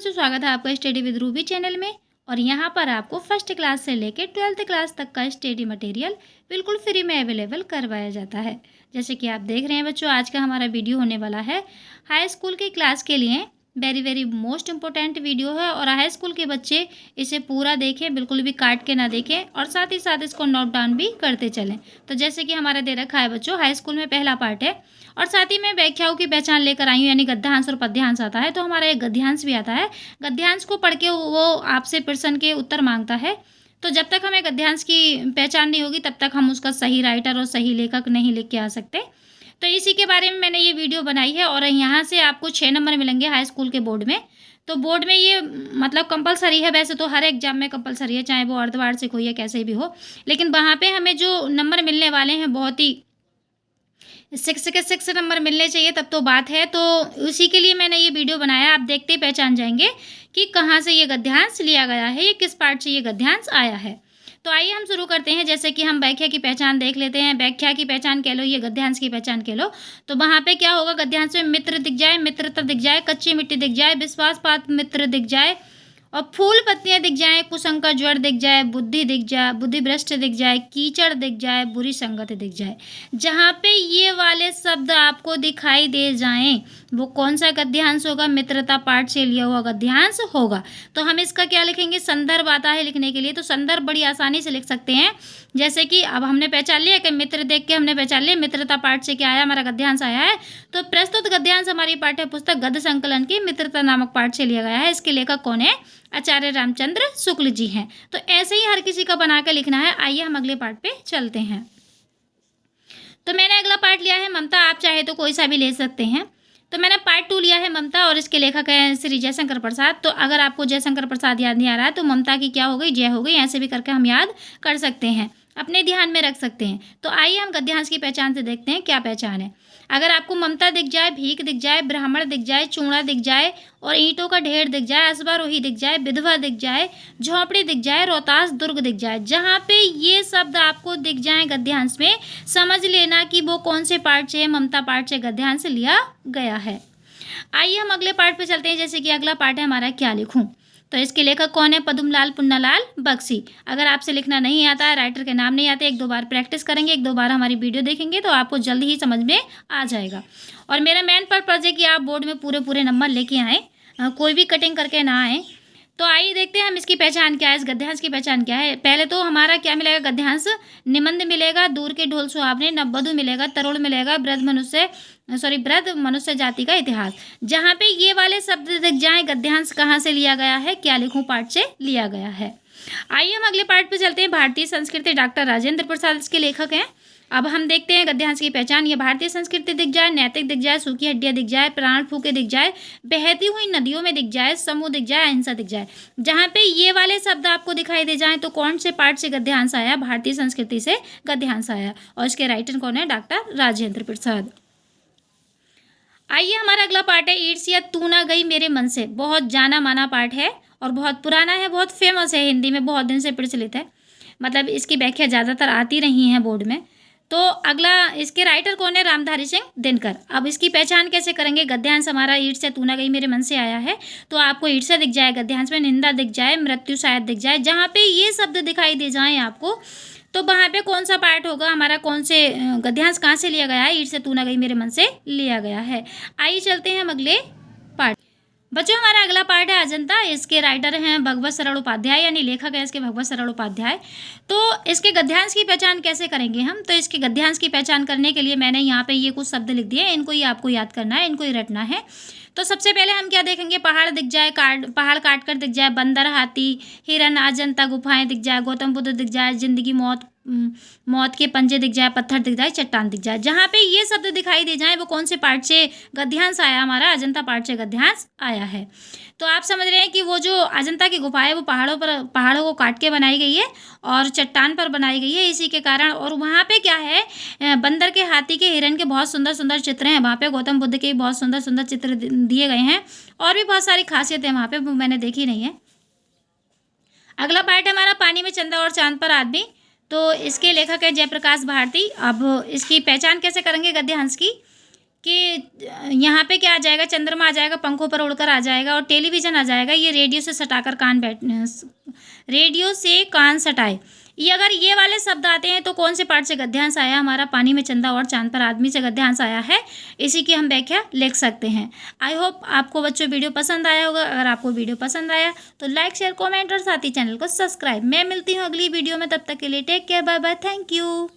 बच्चों, स्वागत है आपका स्टडी विद रूबी चैनल में। और यहाँ पर आपको फर्स्ट क्लास से लेकर 12th क्लास तक का स्टडी मटेरियल बिल्कुल फ्री में अवेलेबल करवाया जाता है। जैसे कि आप देख रहे हैं बच्चों, आज का हमारा वीडियो होने वाला है हाई स्कूल की क्लास के लिए वेरी मोस्ट इम्पोर्टेंट वीडियो है। और हाई स्कूल के बच्चे इसे पूरा देखें, बिल्कुल भी काट के ना देखें, और साथ ही साथ इसको नोट डाउन भी करते चलें। तो जैसे कि हमारा दे रखा है बच्चों, हाई स्कूल में पहला पार्ट है और साथ ही में व्याख्याओं की पहचान लेकर आई हूँ, यानी गद्यांश और पद्यांश आता है। तो हमारा एक गद्यांश भी आता है। गद्यांश को पढ़ के वो आपसे प्रश्न के उत्तर मांगता है। तो जब तक हमें गद्यांश की पहचान नहीं होगी तब तक हम उसका सही राइटर और सही लेखक नहीं लिख के आ सकते। तो इसी के बारे में मैंने ये वीडियो बनाई है। और यहाँ से आपको 6 नंबर मिलेंगे हाई स्कूल के बोर्ड में। तो बोर्ड में ये मतलब कंपलसरी है, वैसे तो हर एग्जाम में कंपलसरी है, चाहे वो अर्धवार्षिक हो या कैसे भी हो, लेकिन वहाँ पे हमें जो नंबर मिलने वाले हैं बहुत ही 6 के 6 नंबर मिलने चाहिए, तब तो बात है। तो उसी के लिए मैंने ये वीडियो बनाया। आप देखते ही पहचान जाएंगे कि कहाँ से ये गद्यांश लिया गया है, ये किस पार्ट से ये गद्यांश आया है। तो आइए हम शुरू करते हैं। जैसे कि हम व्याख्या की पहचान देख लेते हैं। व्याख्या की पहचान कह लो, ये गद्यांश की पहचान कह लो। तो वहाँ पे क्या होगा, गद्यांश में मित्र दिख जाए, मित्रता दिख जाए, कच्ची मिट्टी दिख जाए, विश्वासपात मित्र दिख जाए, और फूल पत्तियां दिख जाए, कुसंग ज्वर दिख जाए, बुद्धि दिख जाए, बुद्धि भ्रष्ट दिख जाए, कीचड़ दिख जाए, बुरी संगत दिख जाए। जहाँ पे ये वाले शब्द आपको दिखाई दे जाएं वो कौन सा गद्यांश होगा, मित्रता पाठ से लिया हुआ गद्यांश होगा। तो हम इसका क्या लिखेंगे, संदर्भ आता है लिखने के लिए। तो संदर्भ बड़ी आसानी से लिख सकते हैं। जैसे कि अब हमने पहचान लिया कि मित्र देख के हमने पहचान लिया मित्रता पाठ से क्या आया, हमारा गद्यांश आया है। तो प्रस्तुत गद्यांश हमारी पाठ्य पुस्तक गद्य संकलन की मित्रता नामक पाठ से लिया गया है। इसके लेखक कौन है, आचार्य रामचंद्र शुक्ल जी हैं। तो ऐसे ही हर किसी का बना कर लिखना है। आइए हम अगले पार्ट पे चलते हैं। तो मैंने अगला पार्ट लिया है ममता। आप चाहे तो कोई सा भी ले सकते हैं। तो मैंने पार्ट 2 लिया है ममता, और इसके लेखक हैं श्री जयशंकर प्रसाद। तो अगर आपको जयशंकर प्रसाद याद नहीं आ रहा है तो ममता की क्या हो गई, जय हो गई। ऐसे भी करके हम याद कर सकते हैं, अपने ध्यान में रख सकते हैं। तो आइए हम गद्यांश की पहचान से देखते हैं क्या पहचान है। अगर आपको ममता दिख जाए, भीख दिख जाए, ब्राह्मण दिख जाए, चूड़ा दिख जाए, और ईंटों का ढेर दिख जाए, असबारोही दिख जाए, विधवा दिख जाए, झोंपड़ी दिख जाए, रोहतास दुर्ग दिख जाए, जहाँ पे ये शब्द आपको दिख जाए गद्यांश में, समझ लेना कि वो कौन से पार्ट से, ममता पार्ट से गद्यांश लिया गया है। आइए हम अगले पार्ट पे चलते हैं। जैसे कि अगला पार्ट है हमारा क्या लिखूं। तो इसके लेखक कौन है, पद्मलाल पुन्नालाल बख्शी। अगर आपसे लिखना नहीं आता है, राइटर के नाम नहीं आते, 1-2 बार प्रैक्टिस करेंगे, 1-2 बार हमारी वीडियो देखेंगे तो आपको जल्दी ही समझ में आ जाएगा। और मेरा मेन पर्पज़ है कि आप बोर्ड में पूरे नंबर लेके आएँ, कोई भी कटिंग करके ना आएँ। तो आइए देखते हैं हम इसकी पहचान क्या है, इस गद्यांश की पहचान क्या है। पहले तो हमारा क्या मिलेगा, गद्यांश निबंध मिलेगा, दूर के ढोल सुहावने, नववधु मिलेगा, तरुण मिलेगा, वृद्ध मनुष्य जाति का इतिहास। जहाँ पे ये वाले शब्द दिख जाए, गद्यांश कहाँ से लिया गया है, क्या लिखूं पाठ से लिया गया है। आइए हम अगले पार्ट पे चलते हैं। भारतीय संस्कृति, डॉक्टर राजेंद्र प्रसाद इसके लेखक हैं। अब हम देखते हैं गद्यांश की पहचान। ये भारतीय संस्कृति दिख जाए, नैतिक दिख जाए, सूखी हड्डियां दिख जाए, प्राण फूके दिख जाए, बहती हुई नदियों में दिख जाए, समूह दिख जाए, अहिंसा दिख जाए। जहाँ पे ये वाले शब्द आपको दिखाई दे जाए तो कौन से पार्ट से गद्यांश आया, भारतीय संस्कृति से गद्यांश आया। और इसके राइटर कौन है, डॉक्टर राजेंद्र प्रसाद। आइए हमारा अगला पार्ट है ईर्ष्या तू ना गई मेरे मन से। बहुत जाना माना पार्ट है और बहुत पुराना है, बहुत फेमस है, हिंदी में बहुत दिन से प्रचलित है। मतलब इसकी व्याख्या ज़्यादातर आती रही है बोर्ड में। तो अगला, इसके राइटर कौन है, रामधारी सिंह दिनकर। अब इसकी पहचान कैसे करेंगे, गद्यांश हमारा ईर्ष्या तू ना गई मेरे मन से आया है। तो आपको ईर्ष्या दिख जाए गद्यांश में, निंदा दिख जाए, मृत्यु शायद दिख जाए। जहाँ पे ये शब्द दिखाई दे जाए आपको तो वहाँ पे कौन सा पार्ट होगा हमारा, कौन से गद्यांश कहाँ से लिया गया है, ईर्ष्या तू ना गई मेरे मन से लिया गया है। आइए चलते हैं हम अगले पार्ट। बच्चों हमारा अगला पार्ट है अजंता। इसके राइटर हैं भगवत सरल उपाध्याय, यानी लेखक है इसके भगवत सरल उपाध्याय। तो इसके गद्यांश की पहचान कैसे करेंगे हम। तो इसके गद्यांश की पहचान करने के लिए मैंने यहाँ पे ये कुछ शब्द लिख दिए, इनको ही आपको याद करना है, इनको ही रटना है। तो सबसे पहले हम क्या देखेंगे, पहाड़ दिख जाए, पहाड़ काट कर दिख जाए, बंदर, हाथी, हिरन, अजंता गुफाएं दिख जाए, गौतम बुद्ध दिख जाए, जिंदगी मौत के पंजे दिख जाए, पत्थर दिख जाए, चट्टान दिख जाए। जहाँ पे ये शब्द दिखाई दे जाए वो कौन से पार्ट से गद्यांश आया, हमारा अजंता पार्ट से गद्यांश आया है। तो आप समझ रहे हैं कि वो जो अजंता की गुफा है वो पहाड़ों को काट के बनाई गई है और चट्टान पर बनाई गई है, इसी के कारण। और वहाँ पे क्या है, बंदर के, हाथी के, हिरन के बहुत सुंदर सुंदर चित्र हैं वहाँ पे, गौतम बुद्ध के बहुत सुंदर सुंदर चित्र दिए गए हैं, और भी बहुत सारी खासियत है वहाँ पे, वो मैंने देखी नहीं है। अगला पार्ट है हमारा पानी में चंदा और चांद पर आदमी। तो इसके लेखक है जयप्रकाश भारती। अब इसकी पहचान कैसे करेंगे गद्यांश की, कि यहाँ पे क्या आ जाएगा, चंद्रमा आ जाएगा, पंखों पर उड़कर आ जाएगा, और टेलीविज़न आ जाएगा, ये रेडियो से सटाकर रेडियो से कान सटाए। ये अगर ये वाले शब्द आते हैं तो कौन से पाठ से गद्यांश आया हमारा? पानी में चंदा और चांद पर आदमी से गद्यांश आया है। इसी की हम व्याख्या लिख सकते हैं। आई होप आपको बच्चों वीडियो पसंद आया होगा। अगर आपको वीडियो पसंद आया तो लाइक, शेयर, कमेंट और साथ ही चैनल को सब्सक्राइब। मैं मिलती हूँ अगली वीडियो में, तब तक के लिए take care, bye bye, thank you.